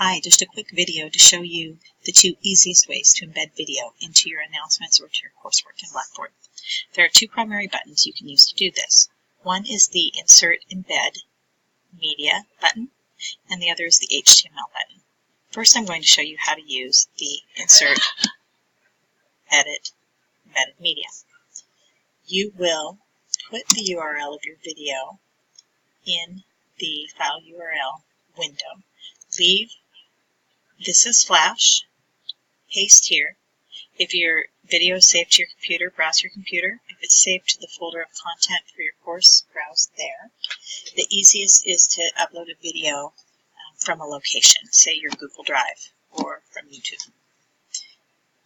Hi, just a quick video to show you the two easiest ways to embed video into your announcements or to your coursework in Blackboard. There are two primary buttons you can use to do this. One is the Insert Embed Media button, and the other is the HTML button. First, I'm going to show you how to use the Insert Edit Embedded Media. You will put the URL of your video in the File URL window. Leave this as Flash, paste here. If your video is saved to your computer, browse your computer. If it's saved to the folder of content for your course, browse there. The easiest is to upload a video from a location, say your Google Drive or from YouTube.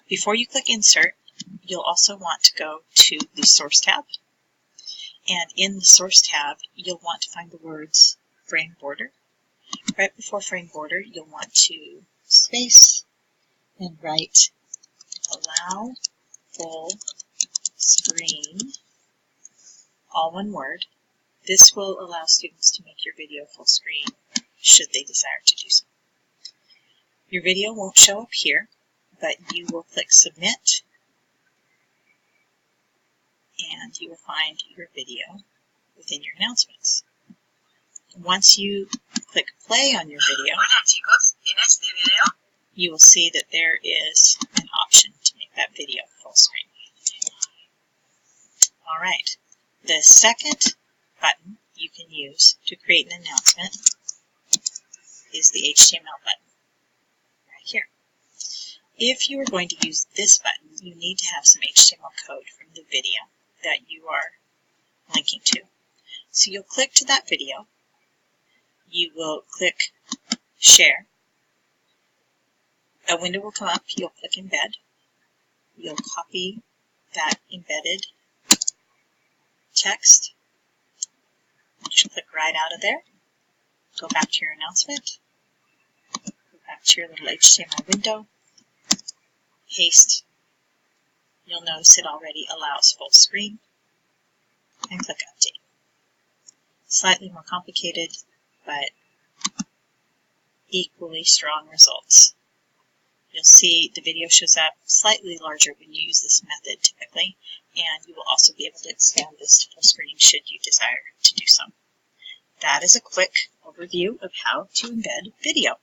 Before you click Insert, you'll also want to go to the Source tab. And in the Source tab, you'll want to find the words Frame Border. Right before Frame Border, you'll want to space and write Allow Full Screen, all one word. This will allow students to make your video full screen should they desire to do so. Your video won't show up here, but you will click Submit and you will find your video within your announcements. Once you click play on your video, you will see that there is an option to make that video full screen. Alright, the second button you can use to create an announcement is the HTML button, right here. If you are going to use this button, you need to have some HTML code from the video that you are linking to. So you'll click to that video, you will click Share. A window will come up, you'll click Embed. You'll copy that embedded text. Just click right out of there. Go back to your announcement. Go back to your little HTML window. Paste. You'll notice it already allows full screen. And click Update. Slightly more complicated, but equally strong results. You'll see the video shows up slightly larger when you use this method typically, and you will also be able to expand this to full screen should you desire to do so. That is a quick overview of how to embed video.